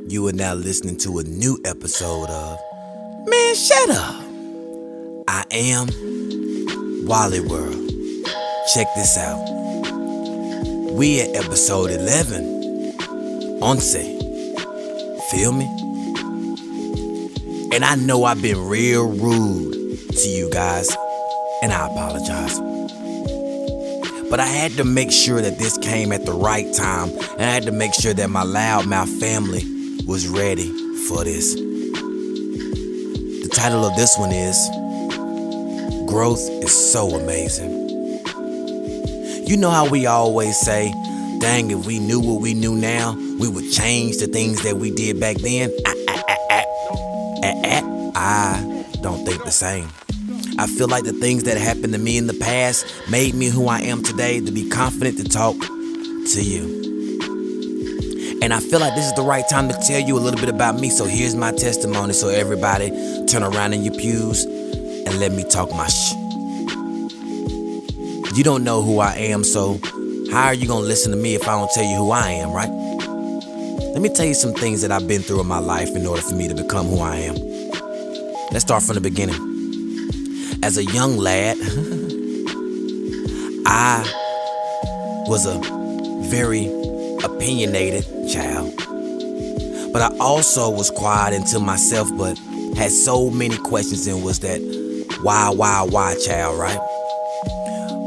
You are now listening to a new episode of Man, Shut Up. I am WallyWorld. Check this out. We at episode 11. Once. Feel me? And I know I've been real rude to you guys, and I apologize. But I had to make sure that this came at the right time, and I had to make sure that my loudmouth family was ready for this. The title of this one is Growth is So Amazing. You know how we always say, dang, if we knew what we knew now, we would change the things that we did back then? I don't think the same. I feel like the things that happened to me in the past made me who I am today, to be confident to talk to you. And I feel like this is the right time to tell you a little bit about me. So here's my testimony. So everybody turn around in your pews and let me talk my You don't know who I am, so how are you gonna listen to me if I don't tell you who I am, right? Let me tell you some things that I've been through in my life in order for me to become who I am. Let's start from the beginning. As a young lad, I was a very opinionated child. But I also was quiet into myself, but had so many questions, and was that why child, right?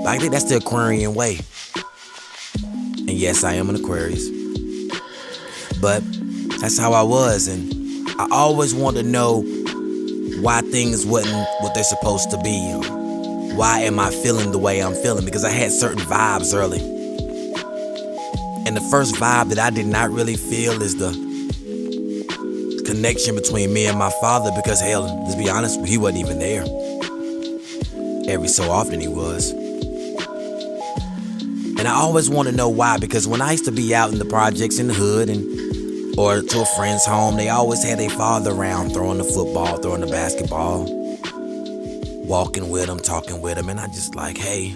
But I think that's the Aquarian way. And yes, I am an Aquarius. But that's how I was, and I always wanted to know why things wasn't what they're supposed to be. Or why am I feeling the way I'm feeling? Because I had certain vibes early. And the first vibe that I did not really feel is the connection between me and my father, because hell, let's be honest, he wasn't even there. Every so often he was. And I always want to know why, because when I used to be out in the projects in the hood or to a friend's home, they always had their father around, throwing the football, throwing the basketball, walking with them, talking with them. And I just like, hey,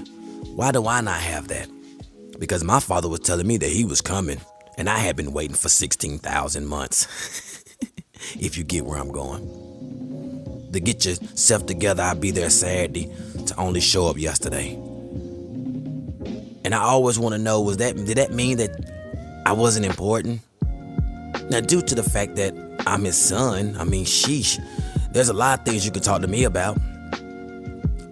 why do I not have that? Because my father was telling me that he was coming, and I had been waiting for 16,000 months. If you get where I'm going. To get yourself together, I'd be there Saturday to only show up yesterday. And I always want to know, did that mean that I wasn't important? Now, due to the fact that I'm his son, I mean, sheesh, there's a lot of things you could talk to me about.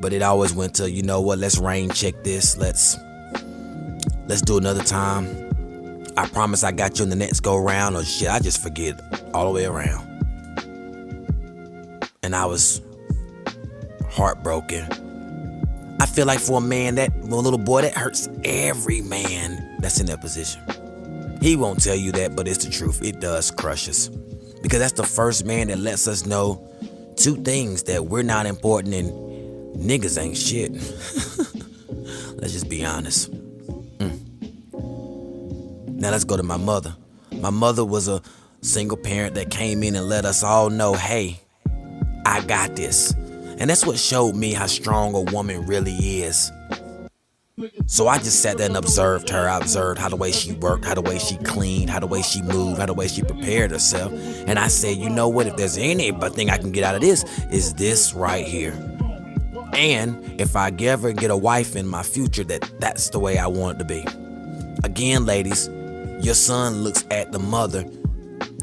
But it always went to, you know what, let's rain check this, let's do another time. I promise I got you in the next go round, or shit, I just forget all the way around. And I was heartbroken. I feel like for a little boy, that hurts every man that's in that position. He won't tell you that, but it's the truth. It does crush us. Because that's the first man that lets us know two things: that we're not important and niggas ain't shit. Let's just be honest. Now let's go to my mother. My mother was a single parent that came in and let us all know, hey, I got this. And that's what showed me how strong a woman really is. So I just sat there and observed her. I observed how the way she worked, how the way she cleaned, how the way she moved, how the way she prepared herself. And I said, you know what, if there's anything I can get out of this, is this right here. And if I ever get a wife in my future, that's the way I want it to be. Again, ladies, your son looks at the mother.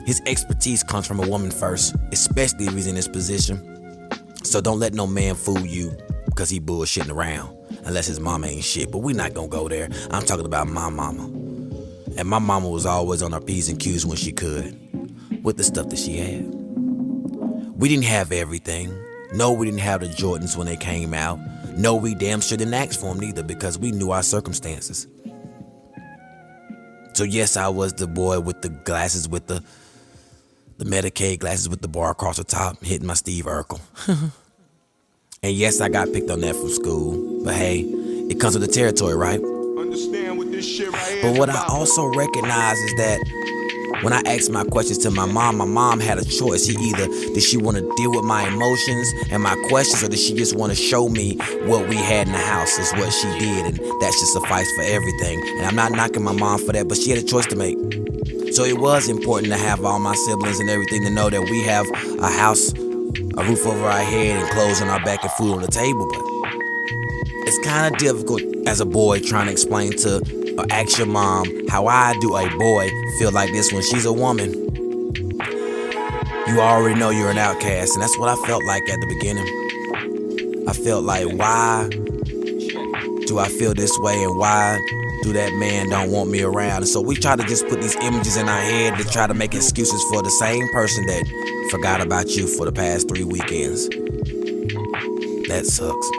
His expertise comes from a woman first, especially if he's in this position. So don't let no man fool you because he bullshitting around, unless his mama ain't shit. But we're not gonna go there. I'm talking about my mama. And my mama was always on her P's and Q's when she could, with the stuff that she had. We didn't have everything. No, we didn't have the Jordans when they came out. No, we damn sure didn't ask for them neither, because we knew our circumstances. So yes, I was the boy with the glasses, with the Medicaid glasses with the bar across the top, hitting my Steve Urkel. And yes, I got picked on that from school. But hey, it comes with the territory, right? Understand what this shit right here. But what I also recognize is that when I asked my questions to my mom had a choice. Did she want to deal with my emotions and my questions, or did she just want to show me what we had in the house is what she did, and that should suffice for everything. And I'm not knocking my mom for that, but she had a choice to make. So it was important to have all my siblings and everything to know that we have a house, a roof over our head, and clothes on our back and food on the table. But it's kind of difficult as a boy trying to explain to or ask your mom, how I do a boy feel like this when she's a woman? You already know you're an outcast, and that's what I felt like at the beginning. I felt like, why do I feel this way, and why do that man don't want me around? And so we try to just put these images in our head to try to make excuses for the same person that forgot about you for the past 3 weekends. That sucks.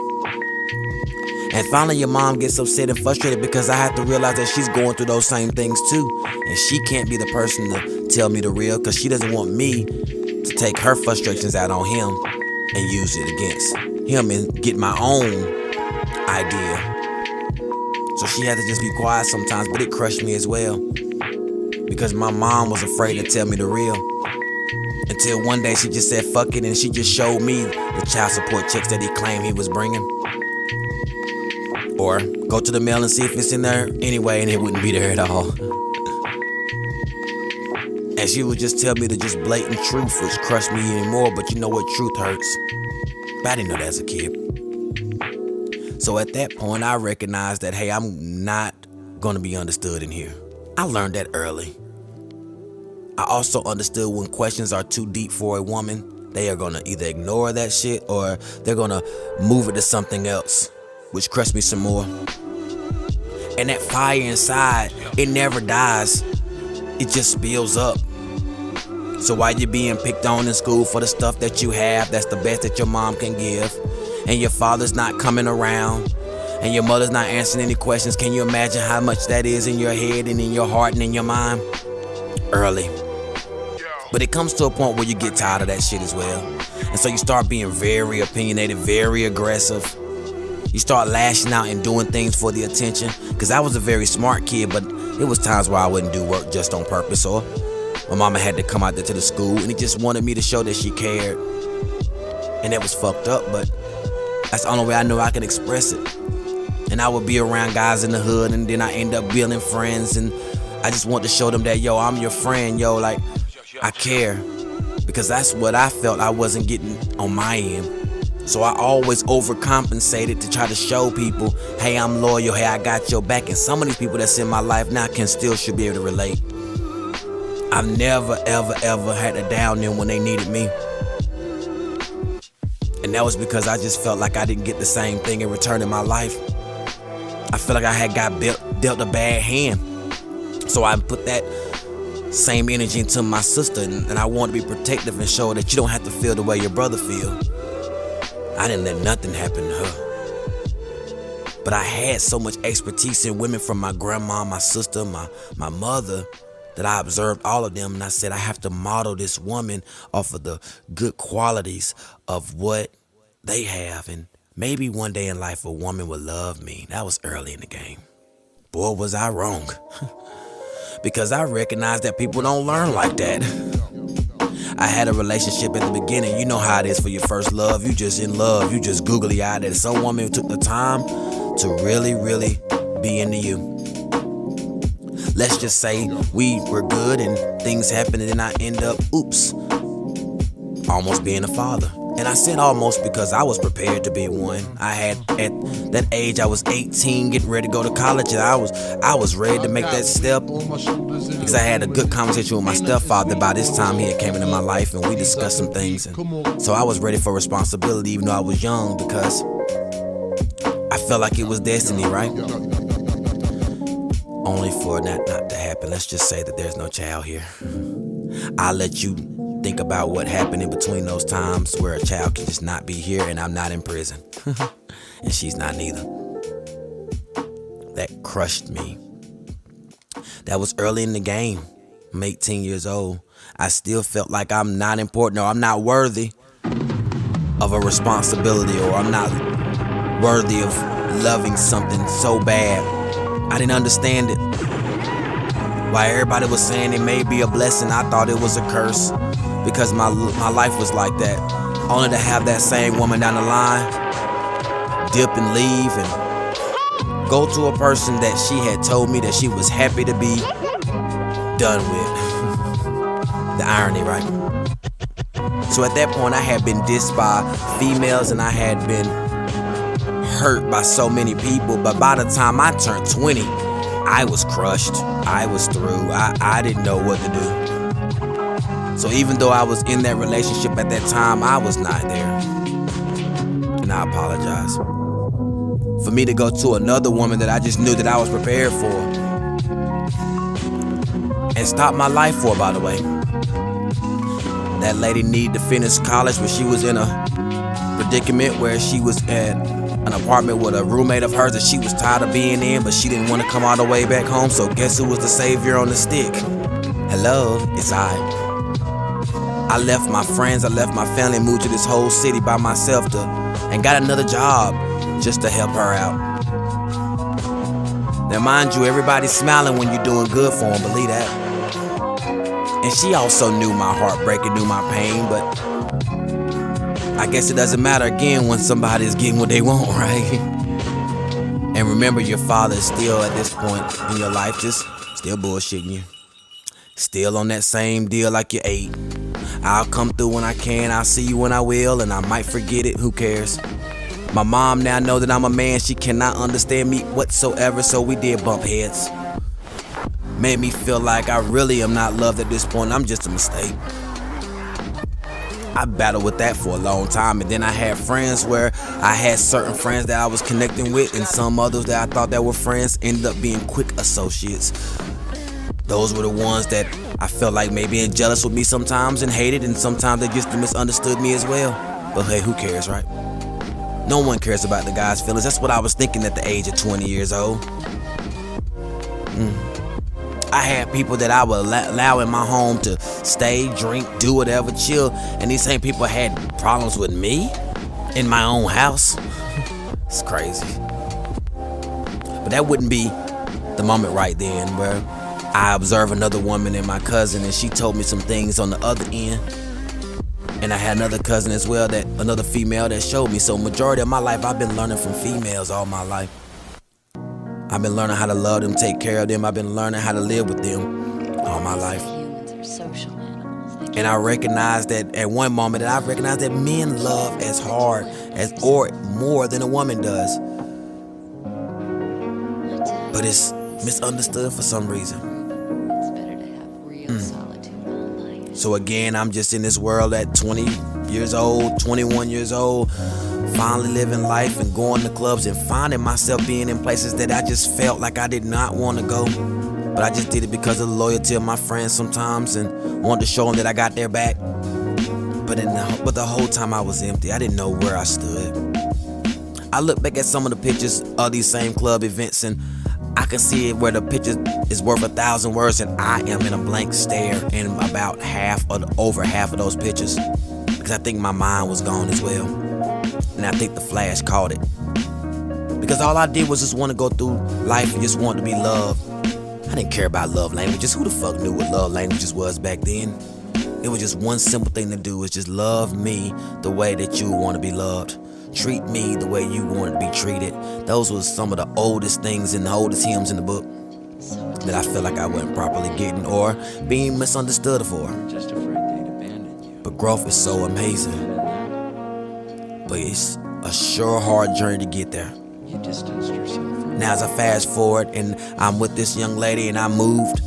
And finally your mom gets upset and frustrated because I have to realize that she's going through those same things too. And she can't be the person to tell me the real, because she doesn't want me to take her frustrations out on him and use it against him and get my own idea. So she had to just be quiet sometimes, but it crushed me as well, because my mom was afraid to tell me the real. Until one day she just said fuck it, and she just showed me the child support checks that he claimed he was bringing. Or go to the mail and see if it's in there anyway, and it wouldn't be there at all. And she would just tell me the just blatant truth, which crushed me even more. But you know what? Truth hurts. But I didn't know that as a kid. So at that point, I recognized that, hey, I'm not gonna be understood in here. I learned that early. I also understood when questions are too deep for a woman, they are gonna either ignore that shit or they're gonna move it to something else, which crushed me some more. And that fire inside, it never dies. It just spills up. So while you're being picked on in school for the stuff that you have, that's the best that your mom can give, and your father's not coming around, and your mother's not answering any questions, can you imagine how much that is in your head and in your heart and in your mind? Early. But it comes to a point where you get tired of that shit as well. And so you start being very opinionated, very aggressive. You start lashing out and doing things for the attention. Because I was a very smart kid, but it was times where I wouldn't do work just on purpose. Or my mama had to come out there to the school and he just wanted me to show that she cared. And that was fucked up, but that's the only way I knew I could express it. And I would be around guys in the hood, and then I end up building friends, and I just want to show them that, yo, I'm your friend, yo, like, I care. Because that's what I felt I wasn't getting on my end. So I always overcompensated to try to show people, hey, I'm loyal, hey, I got your back. And some of these people that's in my life now should be able to relate. I've never, ever had to down them when they needed me. And that was because I just felt like I didn't get the same thing in return in my life. I felt like I had got dealt a bad hand. So I put that same energy into my sister, and I wanted to be protective and show that you don't have to feel the way your brother feel. I didn't let nothing happen to her. But I had so much expertise in women, from my grandma, my sister, my mother, that I observed all of them, and I said I have to model this woman off of the good qualities of what they have, and maybe one day in life a woman would love me. That was early in the game. Boy, was I wrong. Because I recognized that people don't learn like that. I had a relationship at the beginning. You know how it is for your first love. You just in love. You just googly eyed at some woman who took the time to really, really be into you. Let's just say we were good and things happened, and then I end up, almost being a father. And I said almost because I was prepared to be one. I had, at that age, I was 18, getting ready to go to college, and I was ready to make that step, because I had a good conversation with my stepfather. By this time, he had came into my life, and we discussed some things. And so I was ready for responsibility, even though I was young, because I felt like it was destiny, right? Only for that not to happen. Let's just say that there's no child here. I'll let you think about what happened in between those times where a child can just not be here, and I'm not in prison. And she's not neither. That crushed me. That was early in the game. I'm 18 years old. I still felt like I'm not important, or I'm not worthy of a responsibility, or I'm not worthy of loving something so bad. I didn't understand it. Why everybody was saying it may be a blessing, I thought it was a curse, because my life was like that. Only to have that same woman down the line dip and leave and go to a person that she had told me that she was happy to be done with. The irony, right? So at that point, I had been dissed by females and I had been hurt by so many people. But by the time I turned 20, I was crushed. I was through. I didn't know what to do. So even though I was in that relationship at that time, I was not there. And I apologize. For me to go to another woman that I just knew that I was prepared for and stop my life for, by the way. That lady needed to finish college, but she was in a predicament where she was at an apartment with a roommate of hers that she was tired of being in, but she didn't want to come all the way back home. So guess who was the savior on the stick? Hello, it's I. I left my friends, I left my family, moved to this whole city by myself and got another job just to help her out. Now mind you, everybody's smiling when you're doing good for them, believe that. And she also knew my heartbreak and knew my pain, but I guess it doesn't matter again when somebody is getting what they want, right? And remember, your father is still at this point in your life just still bullshitting you. Still on that same deal like you're 8. I'll come through when I can, I'll see you when I will, and I might forget it, who cares? My mom now know that I'm a man, she cannot understand me whatsoever, so we did bump heads. Made me feel like I really am not loved at this point, I'm just a mistake. I battled with that for a long time, and then I had friends where I had certain friends that I was connecting with, and some others that I thought that were friends ended up being quick associates. Those were the ones that I felt like maybe being jealous with me sometimes and hated, and sometimes they just misunderstood me as well. But hey, who cares, right? No one cares about the guy's feelings. That's what I was thinking at the age of 20 years old. I had people that I would allow in my home to stay, drink, do whatever, chill, and these same people had problems with me in my own house. It's crazy. But that wouldn't be the moment right then where I observed another woman and my cousin, and she told me some things on the other end. And I had another cousin as well, another female that showed me. So majority of my life, I've been learning from females all my life. I've been learning how to love them, take care of them. I've been learning how to live with them all my life. Humans are social animals. And I recognized that at one moment that I recognized that men love as hard or more than a woman does. But it's misunderstood for some reason. It's better to have real solitude all night. So again, I'm just in this world at 20 years old, 21 years old, finally living life and going to clubs and finding myself being in places that I just felt like I did not want to go. But I just did it because of the loyalty of my friends sometimes and wanted to show them that I got their back. But the whole time I was empty. I didn't know where I stood. I look back at some of the pictures of these same club events and I can see it where the picture is worth 1,000 words and I am in a blank stare in about over half of those pictures. Because I think my mind was gone as well. And I think the flash caught it. Because all I did was just want to go through life and just want to be loved. I didn't care about love languages. Who the fuck knew what love languages was back then? It was just one simple thing to do, is just love me the way that you want to be loved. Treat me the way you want to be treated. Those were some of the oldest things and the oldest hymns in the book that I feel like I wasn't properly getting or being misunderstood for. Just afraid they'd abandon you. But growth is so amazing. But it's a sure hard journey to get there. You distanced yourself from Now as I fast forward and I'm with this young lady and I moved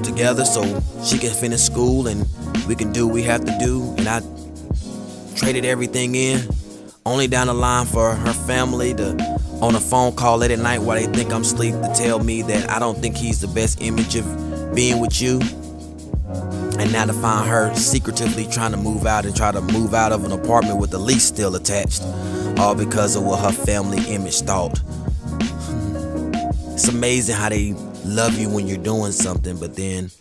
together so she can finish school and we can do what we have to do, and I traded everything in, only down the line for her family to on a phone call late at night while they think I'm asleep to tell me that I don't think he's the best image of being with you. And now to find her secretively trying to move out and try to move out of an apartment with the lease still attached, all because of what her family image thought. It's amazing how they love you when you're doing something, but then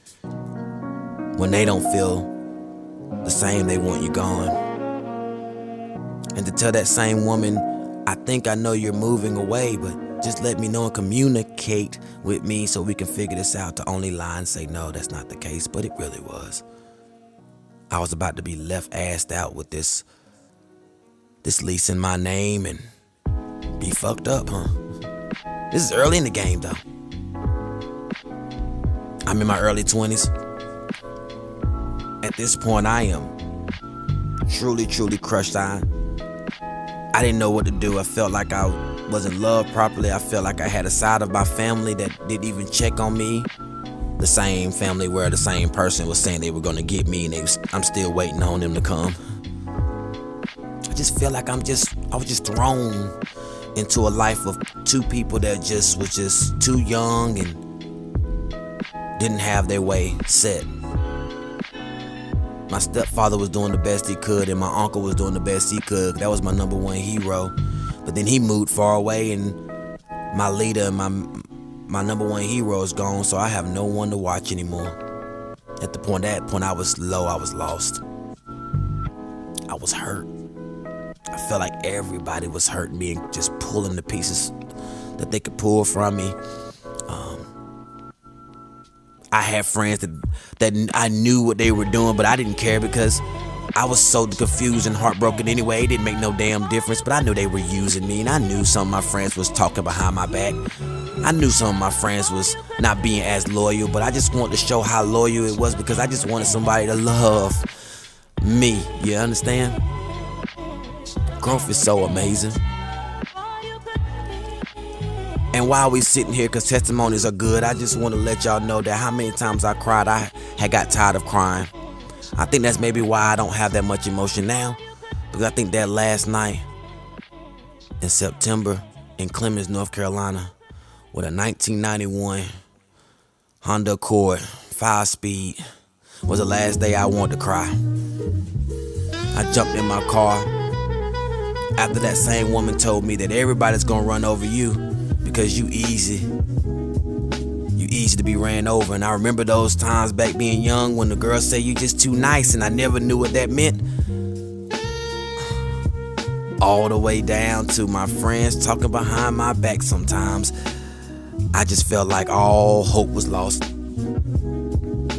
when they don't feel the same, they want you gone. And to tell that same woman, I think I know you're moving away, but just let me know and communicate with me so we can figure this out, to only lie and say, no, that's not the case. But it really was. I was about to be left assed out with this lease in my name and be fucked up, huh? This is early in the game, though. I'm in my early 20s. At this point, I am truly, truly crushed. I didn't know what to do. I felt like I wasn't loved properly. I felt like I had a side of my family that didn't even check on me. The same family where the same person was saying they were gonna get me, and I'm still waiting on them to come. I just feel like I was just thrown into a life of two people that was just too young and didn't have their way set. My stepfather was doing the best he could, and my uncle was doing the best he could. That was my number one hero. But then he moved far away, and my leader and my number one hero is gone, so I have no one to watch anymore. At that point, I was low, I was lost. I was hurt. I felt like everybody was hurting me and just pulling the pieces that they could pull from me. I had friends that I knew what they were doing, but I didn't care because I was so confused and heartbroken anyway. It didn't make no damn difference, but I knew they were using me, and I knew some of my friends was talking behind my back. I knew some of my friends was not being as loyal, but I just wanted to show how loyal it was because I just wanted somebody to love me. You understand? Growth is so amazing. And while we sitting here, because testimonies are good, I just want to let y'all know that how many times I cried, I had got tired of crying. I think that's maybe why I don't have that much emotion now, because I think that last night in September in Clemens, North Carolina, with a 1991 Honda Accord 5-speed was the last day I wanted to cry. I jumped in my car after that same woman told me that everybody's gonna run over you because you easy to be ran over. And I remember those times back being young when the girls say you just too nice, and I never knew what that meant. All the way down to my friends talking behind my back sometimes. I just felt like all hope was lost.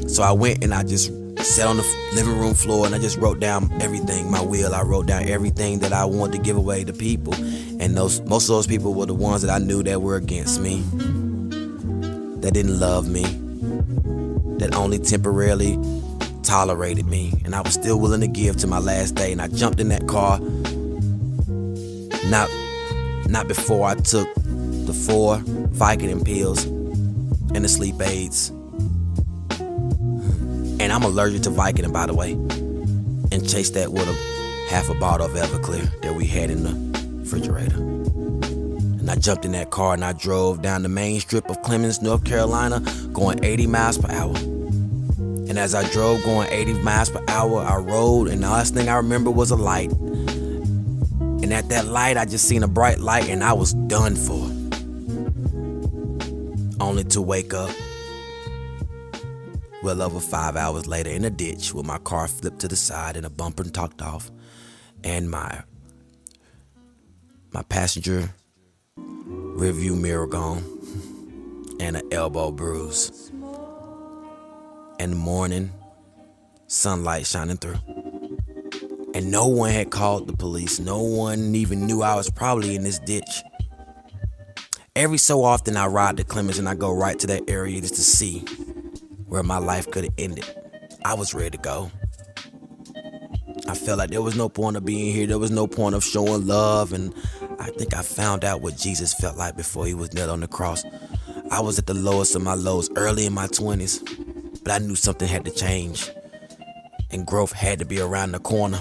So I went and I just sat on the living room floor and I just wrote down everything, my will. I wrote down everything that I wanted to give away to people. And most of those people were the ones that I knew that were against me, that didn't love me, that only temporarily tolerated me. And I was still willing to give to my last day. And I jumped in that car, not before I took the 4 Vicodin pills and the sleep aids. And I'm allergic to Vicodin, by the way. And chased that with half a bottle of Everclear that we had in the refrigerator. And I jumped in that car and I drove down the main strip of Clemens, North Carolina, going 80 miles per hour. And as I drove going 80 miles per hour, I rode, and the last thing I remember was a light. And at that light, I just seen a bright light and I was done for. Only to wake up well over 5 hours later in a ditch with my car flipped to the side and a bumper knocked off, and my passenger rearview mirror gone, and an elbow bruise, and the morning sunlight shining through. And no one had called the police. No one even knew I was probably in this ditch. Every so often I ride to Clemens and I go right to that area just to see where my life could have ended. I was ready to go. I felt like there was no point of being here. There was no point of showing love. And I think I found out what Jesus felt like before he was nailed on the cross. I was at the lowest of my lows early in my 20s, but I knew something had to change. And growth had to be around the corner.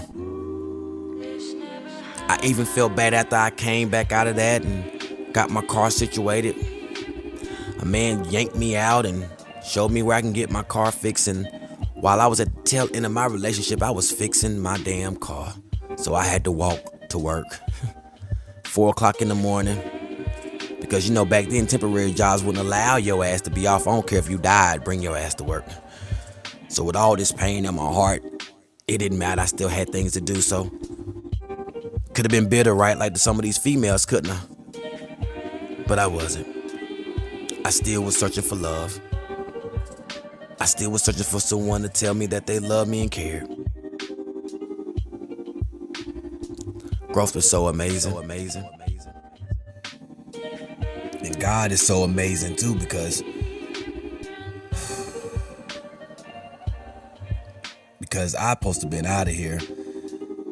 I even felt bad after I came back out of that and got my car situated. A man yanked me out and showed me where I can get my car fixed, and while I was at the tail end of my relationship, I was fixing my damn car. So I had to walk to work. 4 o'clock in the morning. Because back then temporary jobs wouldn't allow your ass to be off. I don't care if you died, bring your ass to work. So with all this pain in my heart, it didn't matter. I still had things to do, so could have been bitter, right? Like some of these females, couldn't I? But I wasn't. I still was searching for love. I still was searching for someone to tell me that they loved me and cared. Growth was so amazing. And God is so amazing too, because because I supposed to been out of here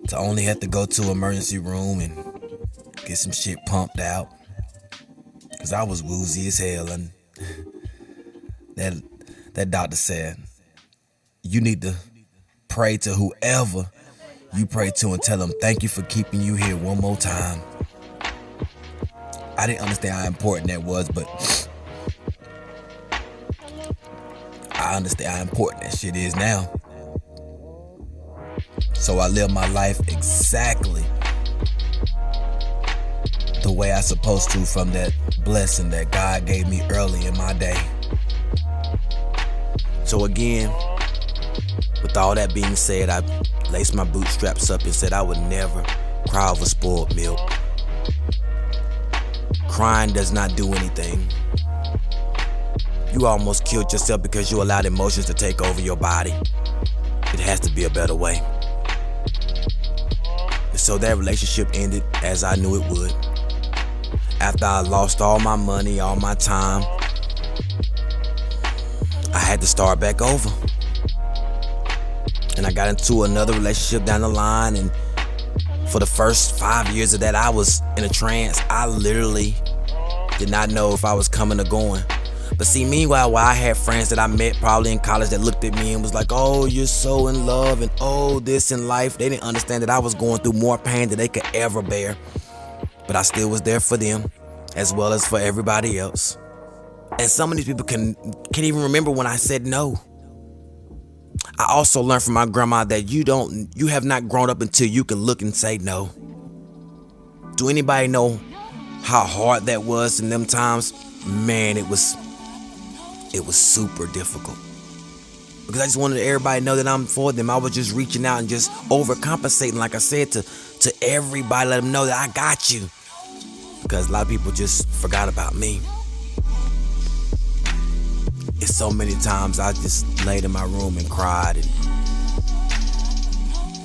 to only have to go to emergency room and get some shit pumped out because I was woozy as hell. And that doctor said, you need to pray to whoever you pray to and tell them thank you for keeping you here one more time. I didn't understand how important that was, but I understand how important that shit is now. So I live my life exactly the way I supposed to from that blessing that God gave me early in my day. So again, with all that being said, I laced my bootstraps up and said I would never cry over spoiled milk. Crying does not do anything. You almost killed yourself because you allowed emotions to take over your body. It has to be a better way. And so that relationship ended as I knew it would. After I lost all my money, all my time, I had to start back over. And I got into another relationship down the line, and for the first 5 years of that, I was in a trance. I literally did not know if I was coming or going. But see, meanwhile, while I had friends that I met probably in college that looked at me and was like, oh, you're so in love and oh, this in life, they didn't understand that I was going through more pain than they could ever bear. But I still was there for them as well as for everybody else. And some of these people can't even remember when I said no. I also learned from my grandma that you have not grown up until you can look and say no. Do anybody know how hard that was in them times? Man, it was super difficult. Because I just wanted everybody to know that I'm for them. I was just reaching out and just overcompensating, like I said, to everybody, let them know that I got you. Because a lot of people just forgot about me. It's so many times I just laid in my room and cried and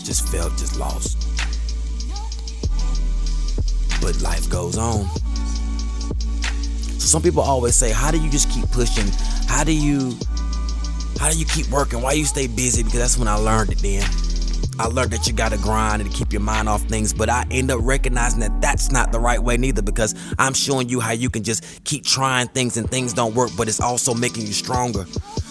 just felt just lost. But life goes on. So some people always say, how do you just keep pushing? How do you keep working? Why you stay busy? Because that's when I learned it then. I learned that you gotta grind and keep your mind off things, but I end up recognizing that that's not the right way neither, because I'm showing you how you can just keep trying things and things don't work, but it's also making you stronger.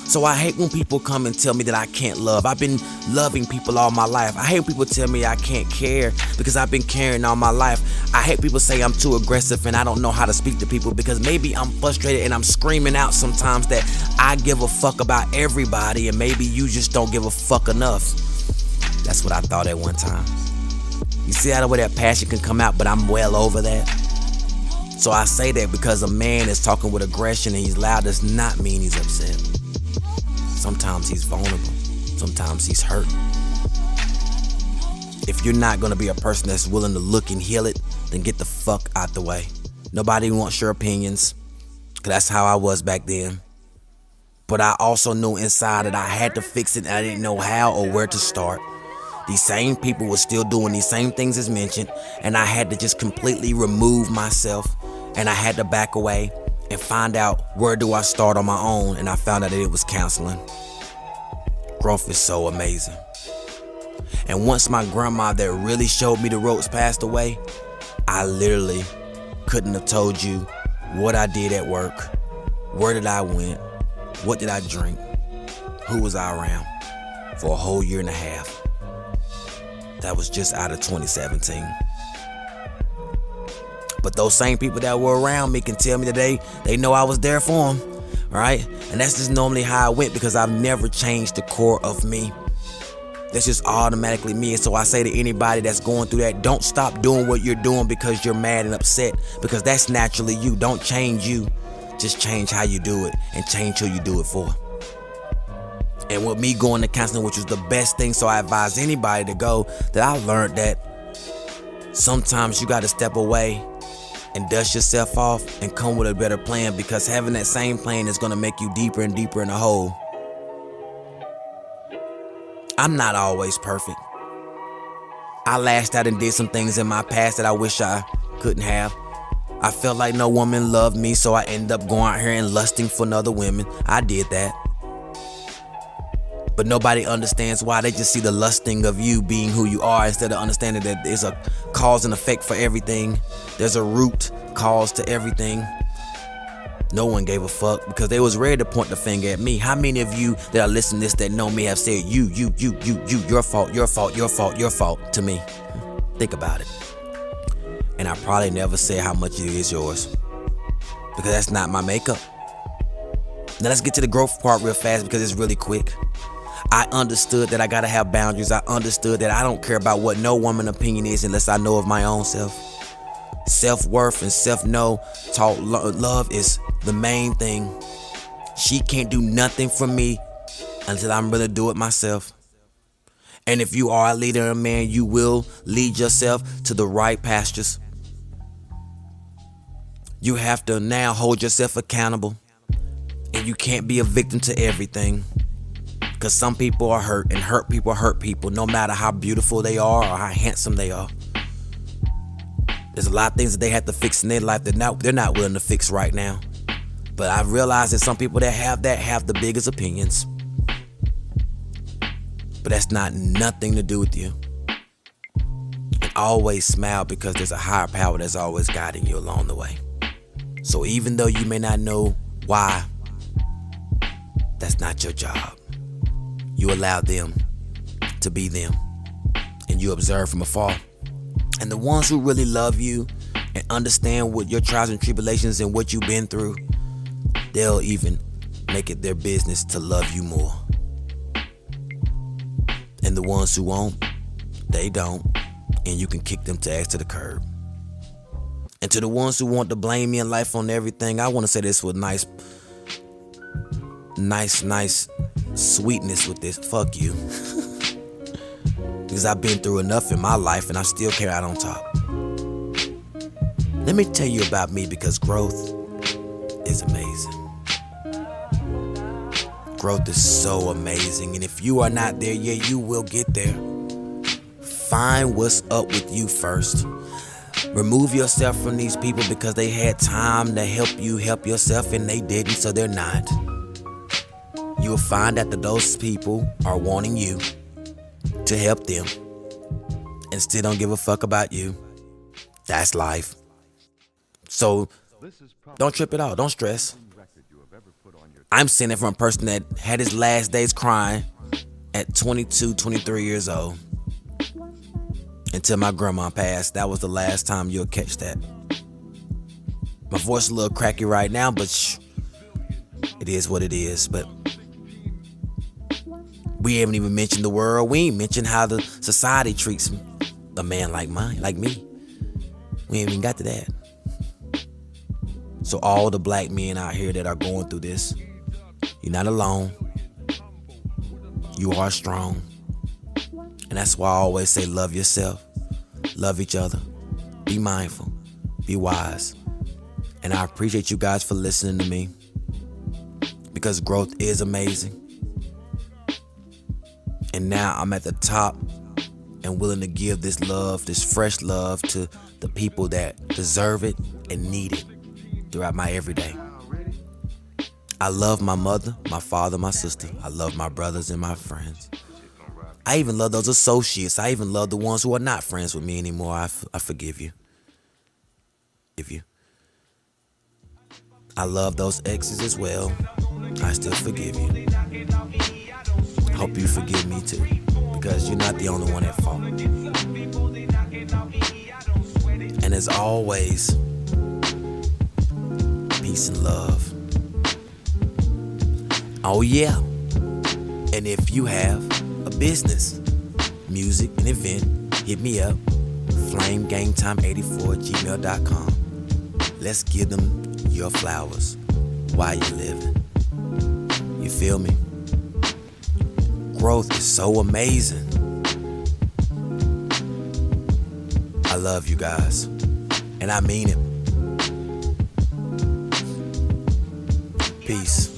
So I hate when people come and tell me that I can't love. I've been loving people all my life. I hate when people tell me I can't care because I've been caring all my life. I hate people say I'm too aggressive and I don't know how to speak to people because maybe I'm frustrated and I'm screaming out sometimes that I give a fuck about everybody and maybe you just don't give a fuck enough. That's what I thought at one time. You see how the way that passion can come out, but I'm well over that. So I say that because a man is talking with aggression and he's loud does not mean he's upset. Sometimes he's vulnerable. Sometimes he's hurt. If you're not gonna be a person that's willing to look and heal it, then get the fuck out the way. Nobody wants your opinions, because that's how I was back then. But I also knew inside that I had to fix it and I didn't know how or where to start. These same people were still doing these same things as mentioned, and I had to just completely remove myself, and I had to back away and find out where do I start on my own, and I found out that it was counseling. Growth is so amazing. And once my grandma that really showed me the ropes passed away, I literally couldn't have told you what I did at work, where did I went, what did I drink, who was I around for a whole year and a half. That was just out of 2017. But those same people that were around me can tell me that they know I was there for them, right? And that's just normally how I went because I've never changed the core of me. That's just automatically me. And so I say to anybody that's going through that, don't stop doing what you're doing because you're mad and upset, because that's naturally you. Don't change you. Just change how you do it and change who you do it for. And with me going to counseling, which was the best thing, so I advise anybody to go, that I learned that sometimes you got to step away and dust yourself off and come with a better plan, because having that same plan is going to make you deeper and deeper in the hole. I'm not always perfect. I lashed out and did some things in my past that I wish I couldn't have. I felt like no woman loved me, so I ended up going out here and lusting for other women. I did that. But nobody understands why. They just see the lusting of you being who you are instead of understanding that there's a cause and effect for everything. There's a root cause to everything. No one gave a fuck because they was ready to point the finger at me. How many of you that are listening to this that know me have said you, your fault to me? Think about it. And I probably never said how much it is yours because that's not my makeup. Now let's get to the growth part real fast because it's really quick. I understood that I gotta have boundaries. I understood that I don't care about what no woman's opinion is unless I know of my own self. Self-worth and self-know taught love is the main thing. She can't do nothing for me until I'm really do it myself. And if you are a leader and a man, you will lead yourself to the right pastures. You have to now hold yourself accountable. And you can't be a victim to everything. Because some people are hurt, and hurt people no matter how beautiful they are or how handsome they are. There's a lot of things that they have to fix in their life that they're not willing to fix right now. But I realize that some people that have the biggest opinions. But that's not nothing to do with you. And always smile because there's a higher power that's always guiding you along the way. So even though you may not know why, that's not your job. You allow them to be them. And you observe from afar. And the ones who really love you and understand what your trials and tribulations and what you've been through, they'll even make it their business to love you more. And the ones who won't, they don't. And you can kick them to ass to the curb. And to the ones who want to blame me in life on everything, I want to say this with nice sweetness with this. Fuck you. Because I've been through enough in my life and I still came out on top. Let me tell you about me because growth is amazing. Growth is so amazing. And if you are not there yet, you will get there. Find what's up with you first. Remove yourself from these people because they had time to help you help yourself and they didn't, so they're not. You will find out that those people are wanting you to help them and still don't give a fuck about you. That's life. So don't trip it out. Don't stress. I'm saying it from a person that had his last days crying at 22, 23 years old. Until my grandma passed. That was the last time you'll catch that. My voice is a little cracky right now, but it is what it is. But we haven't even mentioned the world. We ain't mentioned how the society treats a man like me. We ain't even got to that. So all the black men out here that are going through this, you're not alone. You are strong. And that's why I always say love yourself, love each other, be mindful, be wise. And I appreciate you guys for listening to me because growth is amazing. And now I'm at the top and willing to give this love, this fresh love to the people that deserve it and need it throughout my everyday. I love my mother, my father, my sister. I love my brothers and my friends. I even love those associates. I even love the ones who are not friends with me anymore. I forgive you. I love those exes as well. I still forgive you. I hope you forgive me too, because you're not the only one at fault. And as always, peace and love. Oh yeah. And if you have a business, music, an event, hit me up. FlameGameTime84@gmail.com. Let's give them your flowers while you're living. You feel me? Growth is so amazing. I love you guys, and I mean it. Peace.